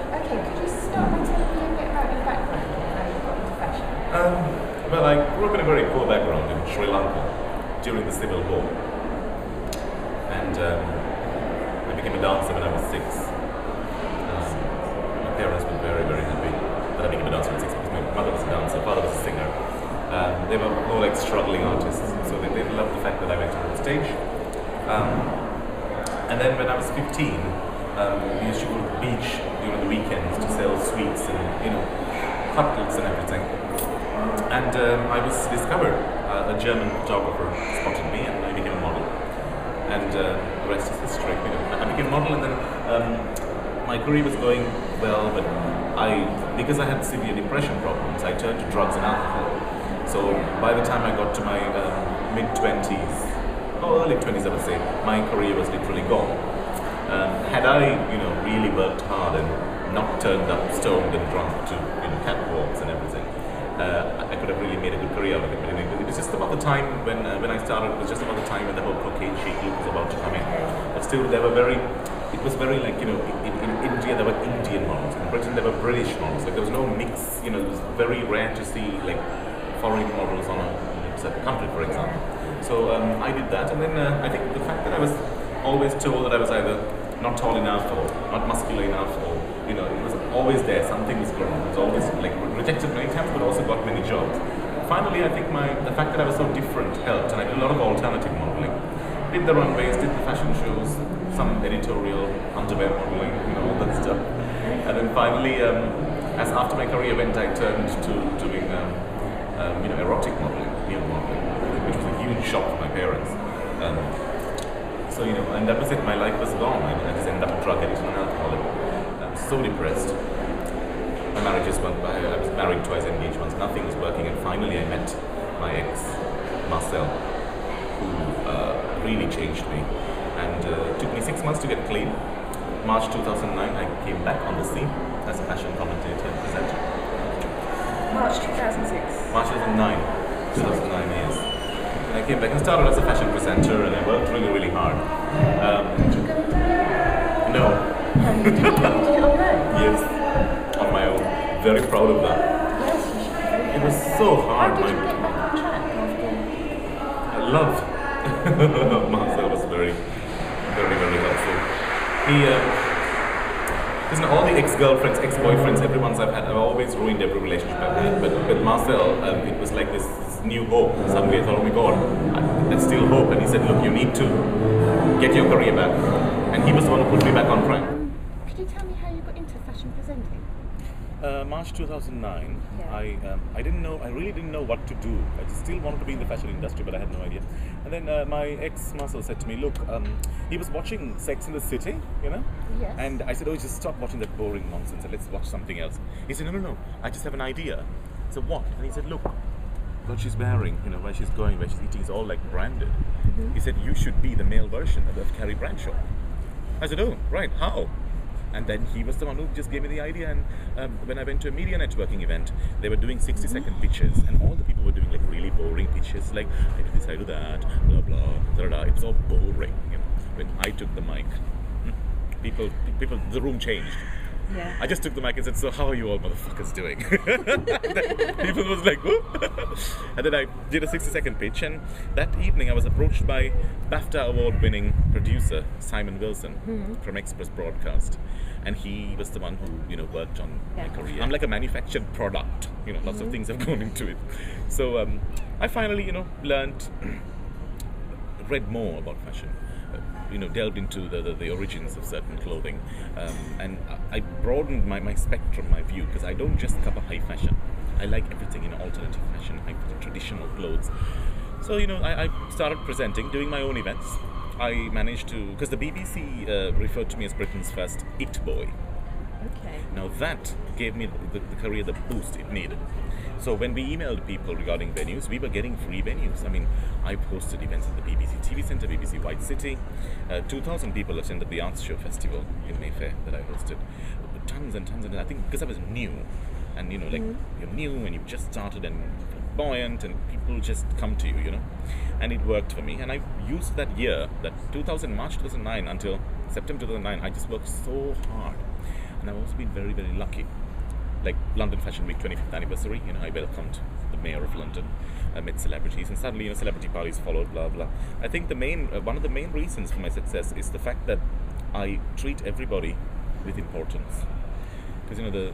Okay, could you start by telling me a bit about your background and how you got into fashion? Well, I grew up in a very poor background in Sri Lanka during the Civil War. And I became a dancer when I was 6. My parents were very, very happy that I became a dancer at 6 because my mother was a dancer, father was a singer. They were more like struggling artists, so they loved the fact that I went on stage. And then when I was 15, we used to go to the beach during the weekends to sell sweets and, cupcakes and everything. And I was discovered. A German photographer spotted me and I became a model. And the rest is history. I became a model and then my career was going well, but because I had severe depression problems, I turned to drugs and alcohol. So by the time I got to my mid-20s, or early 20s I would say, my career was literally gone. Had I, really worked hard and not turned up stoned and drunk to, catwalks and everything, I could have really made a good career out of it. But it was just about the time when I started. It was just about the time when the whole cocaine chic look was about to come in. But still, it was very like in India there were Indian models. In Britain there were British models. Like there was no mix. It was very rare to see like foreign models on a certain country, for example. So I did that, and then I think the fact that I was always told that I was either not tall enough or not muscular enough, or it was always there. Something was wrong. It was always like rejected many times, but also got many jobs. Finally, I think the fact that I was so different helped, and I did a lot of alternative modeling. Did the runways, did the fashion shows, some editorial, underwear modeling, all that stuff. And then finally, as after my career went, I turned to doing erotic modeling, nude modeling, which was a huge shock for my parents. So and that was it. My life was gone. I just ended up a drug addict and an alcoholic. I was so depressed. My marriages went by. I was married twice, engaged once. Nothing was working, and finally I met my ex, Marcel, who really changed me. And it took me 6 months to get clean. March 2009, I came back on the scene as a fashion commentator and presenter. March 2006. March 2009, yes. And I came back and started as a fashion presenter, and I worked really, really hard. Did you go into it? No. Did you do it on your own? Yes, on my own. Very proud of that. Yes, you should be. It was so hard. How did you get back on track after? I love Marcel was very, very, very helpful. Listen, all the ex-girlfriends, ex-boyfriends, everyone's I've always ruined every relationship I've had. But with Marcel, it was like this new hope. Suddenly I thought, oh my God, there's still hope. And he said, look, you need to get your career back. And he was the one who put me back on track. Could you tell me how you got into fashion presenting? March 2009, Yeah. I really didn't know what to do. I still wanted to be in the fashion industry, but I had no idea. And then my ex Marcel said to me, look, he was watching Sex and the City, Yes. and I said, oh, just stop watching that boring nonsense and let's watch something else. He said, no, I just have an idea. I said, what? And he said, look, what she's wearing, where she's going, where she's eating is all like branded. Mm-hmm. He said, you should be the male version of Carrie Bradshaw. I said, oh, right, how? And then he was the one who just gave me the idea. And when I went to a media networking event, they were doing 60-second pitches, and all the people were doing like really boring pitches, like I do this, I do that, blah blah, da da. It was all boring. When I took the mic, people, the room changed. Yeah. I just took the mic and said, so how are you all motherfuckers doing? People was like, whoop. And then I did a 60-second pitch, and that evening I was approached by BAFTA award-winning producer Simon Wilson from Express Broadcast. And he was the one who, worked on my career. I'm like a manufactured product, lots of things have gone into it. So I finally, learned, read more about fashion. Delved into the origins of certain clothing, and I broadened my spectrum, my view, because I don't just cover high fashion. I like everything in alternative fashion, like traditional clothes. So I started presenting, doing my own events. I managed to, because the BBC referred to me as Britain's first it boy. Okay. Now that gave me the career the boost it needed. So when we emailed people regarding venues, we were getting free venues. I mean, I hosted events at the BBC TV Centre, BBC White City. 2,000 people attended the Arts Show Festival in Mayfair that I hosted. Tons and tons, and I think because I was new, and you're new and you've just started and buoyant, and people just come to you, and it worked for me. And I used that year, that March 2009 until September 2009, I just worked so hard. and I've also been very, very lucky. Like London Fashion Week 25th anniversary, I welcomed the mayor of London, I met celebrities, and suddenly, celebrity parties followed, blah blah. I think the main, one of the main reasons for my success is the fact that I treat everybody with importance. Because the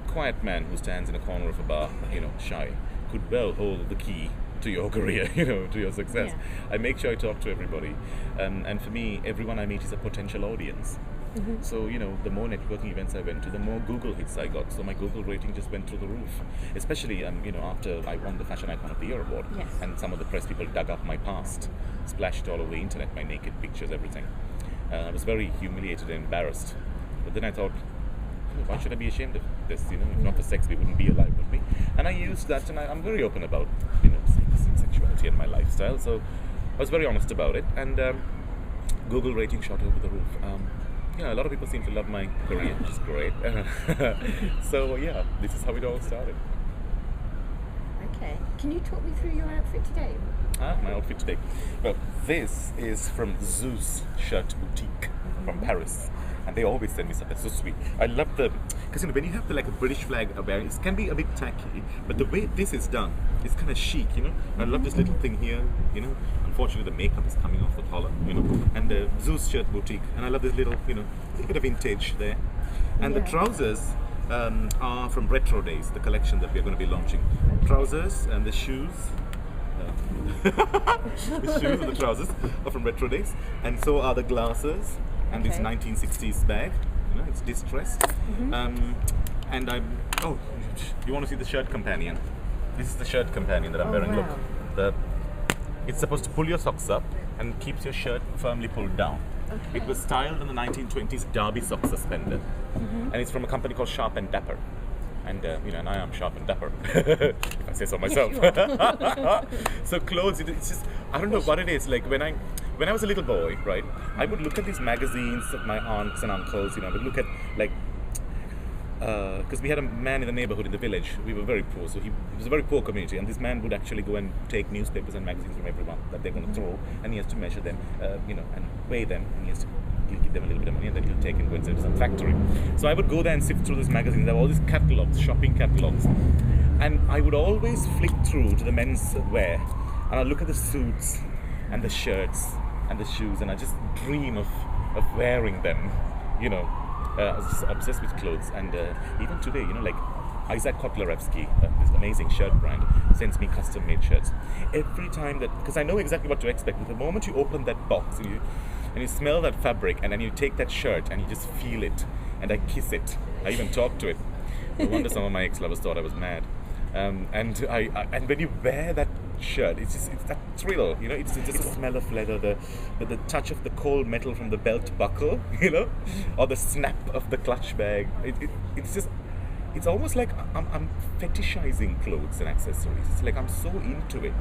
quiet man who stands in a corner of a bar, shy, could well hold the key to your career, to your success. Yeah. I make sure I talk to everybody, and for me, everyone I meet is a potential audience. Mm-hmm. So, the more networking events I went to, the more Google hits I got. So my Google rating just went through the roof. Especially, after I won the Fashion Icon of the Year award, Yes. and some of the press people dug up my past, splashed all over the internet, my naked pictures, everything. I was very humiliated and embarrassed. But then I thought, why should I be ashamed of this? If not for sex, we wouldn't be alive, would we? And I used that, and I'm very open about, sex and sexuality and my lifestyle. So I was very honest about it, and Google rating shot over the roof. A lot of people seem to love my career, which is great. So yeah, this is how it all started. Okay. Can you talk me through your outfit today? My outfit today. Well, this is from XOOS Shirt Boutique from Paris. And they always send me stuff that's so sweet. I love because when you have a British flag bearing, it can be a bit tacky, but the way this is done, it's kind of chic, I love this little thing here, Unfortunately, the makeup is coming off the collar, And the XOOS Shirt Boutique, and I love this little, bit of vintage there. And the trousers are from Retro Days, the collection that we're going to be launching. Trousers and the shoes. The shoes and the trousers are from Retro Days, and so are the glasses. And this 1960s bag, it's distressed. And you want to see the shirt companion? This is the shirt companion that I'm wearing. Wow. Look, it's supposed to pull your socks up and keeps your shirt firmly pulled down. Okay. It was styled in the 1920s Derby sock suspender, and it's from a company called Sharp Dapper. And and I am sharp and dapper, if I say so myself. Yes, So clothes, it's just, I don't know what it is. Like when I was a little boy, right, I would look at these magazines of my aunts and uncles. I would look at because we had a man in the neighborhood in the village. We were very poor, so it was a very poor community. And this man would actually go and take newspapers and magazines from everyone that they're going to throw, and he has to measure them, and weigh them, and he'll give them a little bit of money, and then he'll take and go and sell to some factory. So I would go there and sift through these magazines. There were all these catalogs, shopping catalogs, and I would always flick through to the men's wear, and I'd look at the suits and the shirts and the shoes, and I just dream of wearing them. I was just obsessed with clothes, and even today, Isaac Kotlarevsky, this amazing shirt brand, sends me custom-made shirts. Every time because I know exactly what to expect. But the moment you open that box and you smell that fabric, and then you take that shirt and you just feel it, and I kiss it. I even talk to it. No wonder some of my ex-lovers thought I was mad. And when you wear that shirt, it's that thrill, it's just the smell of leather, the touch of the cold metal from the belt buckle, or the snap of the clutch bag. It's almost like I'm fetishizing clothes and accessories. It's like I'm so into it,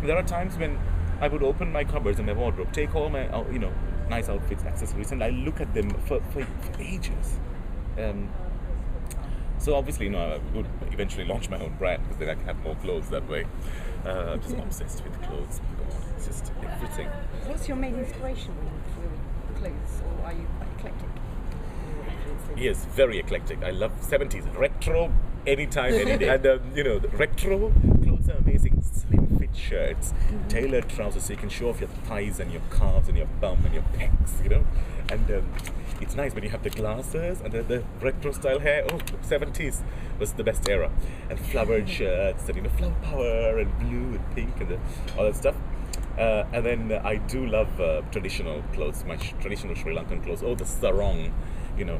There are times when I would open my cupboards and my wardrobe, take all my nice outfits, accessories, and I look at them for ages. So obviously, I would eventually launch my own brand, because then I can have more clothes that way. I'm just obsessed with clothes. God, it's just everything. What's your main inspiration for your clothes, or are you quite eclectic? Yes, very eclectic. I love 70s retro, anytime, any day. And the retro clothes are amazing. Slim fit shirts, tailored trousers, so you can show off your thighs and your calves and your bum and your pecs. And it's nice when you have the glasses and the retro style hair. Oh, 70s was the best era. And flowered shirts and flower power and blue and pink and all that stuff. And then I do love traditional clothes, my traditional Sri Lankan clothes. Oh, the sarong, the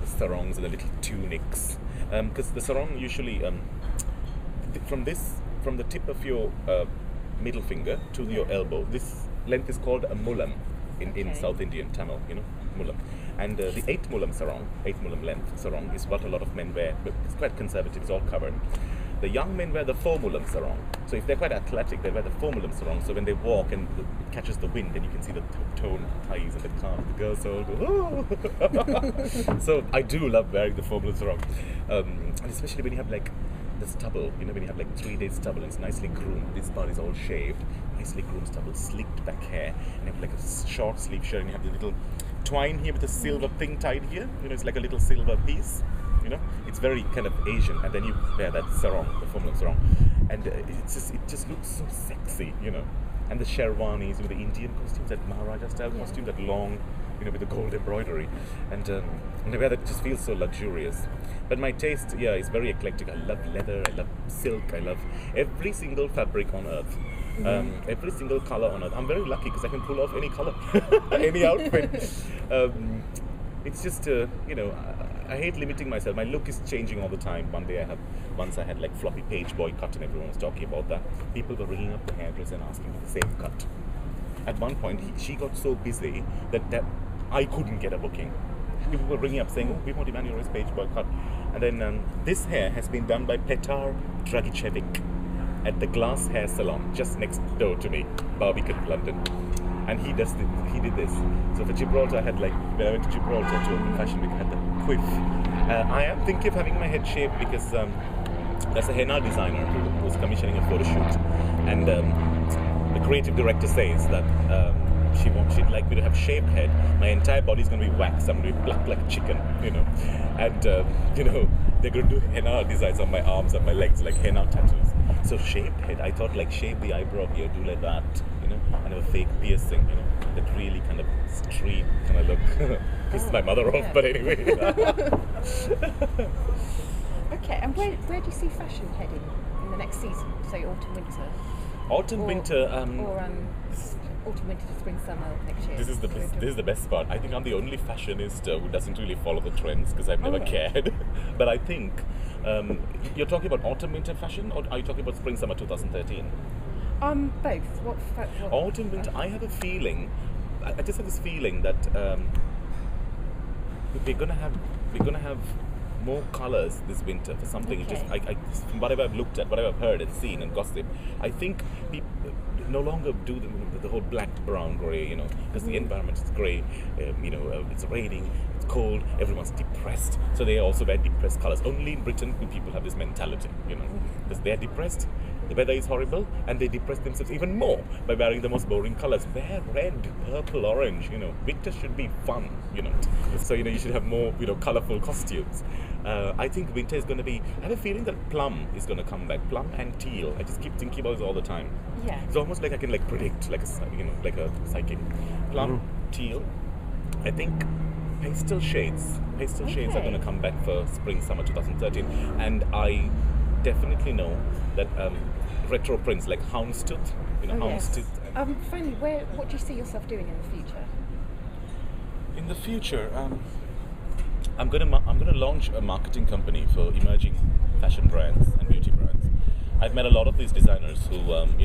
sarongs and the little tunics. Because the sarong usually, from the tip of your middle finger to your elbow, this length is called a mulam in South Indian Tamil, mulam. And the 8 mulam sarong, 8 mulam length sarong, is what a lot of men wear, but it's quite conservative, it's all covered. The young men wear the 4 mulam sarong. So if they're quite athletic, they wear the 4 mulam sarong. So when they walk and it catches the wind, then you can see the toned thighs and the calves. The girls all go, oh! So I do love wearing the 4 mulam sarong. And especially when you have the stubble, when you have 3 days stubble, and it's nicely groomed. This part is all shaved, nicely groomed stubble, slicked back hair, and you have a short sleeve shirt, and you have the little twine here with a silver thing tied here. It's like a little silver piece. It's very kind of Asian, and then you wear that sarong, the formal sarong, and it just looks so sexy, And the sherwanis, the Indian costumes, that Maharaja style costume, that long, with the gold embroidery, and in a way that just feels so luxurious. But my taste, is very eclectic. I love leather, I love silk, I love every single fabric on earth. Every single color on earth. I'm very lucky because I can pull off any color, any outfit. It's just, I hate limiting myself. My look is changing all the time. Once I had like floppy page boy cut, and everyone was talking about that. People were ringing up the hairdresser and asking for the same cut. At one point, she got so busy that I couldn't get a booking. People were ringing up saying, "Oh, we want Emmanuel Ray's page boy cut." And then this hair has been done by Petar Dragicevic at the Glass Hair Salon, just next door to me, Barbican, London. And he did this. So for Gibraltar, when I went to Gibraltar to Brighton Fashion Week, I had the quiff. I am thinking of having my head shaved because there's a henna designer who was commissioning a photo shoot, and the creative director says that she'd like me to have shaved head. My entire body's going to be waxed. I'm going to be black like a chicken, and they're going to do henna designs on my arms and my legs, like henna tattoos. So shaved head, I thought shave the eyebrow here, do like that, and have a fake piercing, that really kind of street kind of look. Pissed my mother off, but anyway. Okay, and where do you see fashion heading in the next season? Say autumn, winter. Autumn, winter. Autumn, winter to spring, summer next year. This is the best part. I think I'm the only fashionista who doesn't really follow the trends because I've never cared. But I think you're talking about autumn, winter fashion, or are you talking about spring, summer 2013? Both. What autumn, winter. I have a feeling. I just have this feeling that we're gonna have more colours this winter for something. Okay. From whatever I've looked at, whatever I've heard and seen and gossip, I think people no longer do the whole black, brown, grey, because the environment is grey, it's raining, it's cold, everyone's depressed, so they also wear depressed colours. Only in Britain do people have this mentality, because they're depressed, the weather is horrible, and they depress themselves even more by wearing the most boring colours. Wear red, purple, orange, winter should be fun, so you should have more, colourful costumes. I think winter is going to be, I have a feeling that plum is going to come back, plum and teal. I just keep thinking about this all the time. Yeah. It's almost like I can predict, like a psychic. Plum, teal. I think pastel shades are going to come back for spring, summer 2013. And I definitely know that retro prints like houndstooth, houndstooth. Yes. Finally, what do you see yourself doing in the future? In the future, I'm gonna launch a marketing company for emerging fashion brands and beauty brands. I've met a lot of these designers who,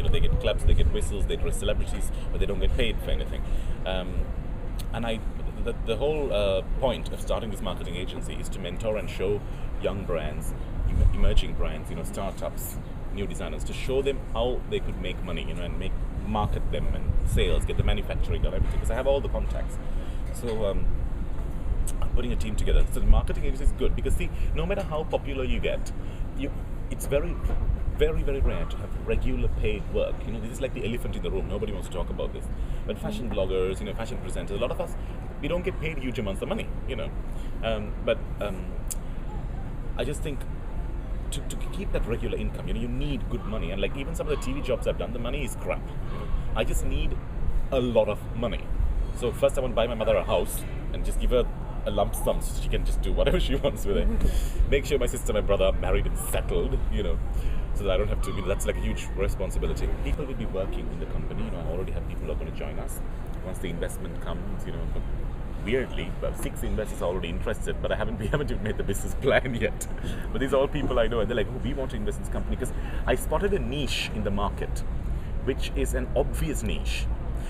they get clubs, they get whistles, they dress celebrities, but they don't get paid for anything. And the whole point of starting this marketing agency is to mentor and show young brands, emerging brands, startups, new designers, to show them how they could make money, and market them and sales, get the manufacturing done, everything. Because I have all the contacts. So I'm putting a team together. So the marketing agency is good because, see, no matter how popular you get, it's very, very, very rare to have regular paid work. This is like the elephant in the room. Nobody wants to talk about this. But fashion bloggers, fashion presenters, a lot of us, we don't get paid huge amounts of money, But I just think to keep that regular income, you need good money. And even some of the TV jobs I've done, the money is crap. I just need a lot of money. So first I want to buy my mother a house and just give her a lump sum so she can just do whatever she wants with it. Make sure my sister and my brother are married and settled, so that I don't have to, that's like a huge responsibility. People will be working in the company, I already have people who are going to join us once the investment comes, but weirdly, 6 investors are already interested, but we haven't even made the business plan yet. But these are all people I know, and they're like, we want to invest in this company, because I spotted a niche in the market, which is an obvious niche,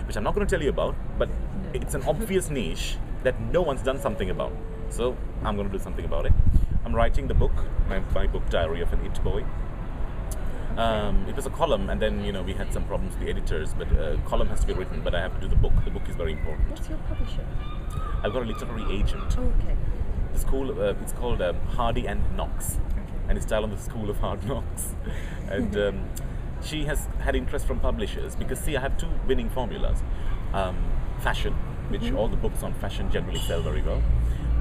which I'm not going to tell you about, but it's an obvious niche that no one's done something about. So I'm going to do something about it. I'm writing the book, my book diary of an it boy. It was a column, and then we had some problems with the editors, but a column has to be written, but I have to do the book. The book is very important. What's your publisher? I've got a literary agent. Oh, okay. The school, it's called Hardy and Knox, and it's styled on the School of Hard Knocks. And she has had interest from publishers because, see, I have 2 winning formulas. Fashion, which all the books on fashion generally sell very well.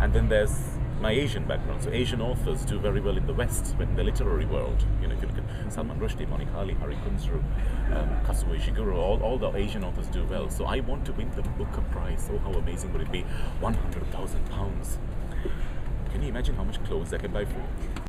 And then there's my Asian background. So Asian authors do very well in the West, but in the literary world, you know, if you look at Salman Rushdie, Monica Ali, Hari Kunzru, Kazuo Ishiguro, all the Asian authors do well. So I want to win the Booker Prize. Oh, how amazing would it be? £100,000. Can you imagine how much clothes I can buy for?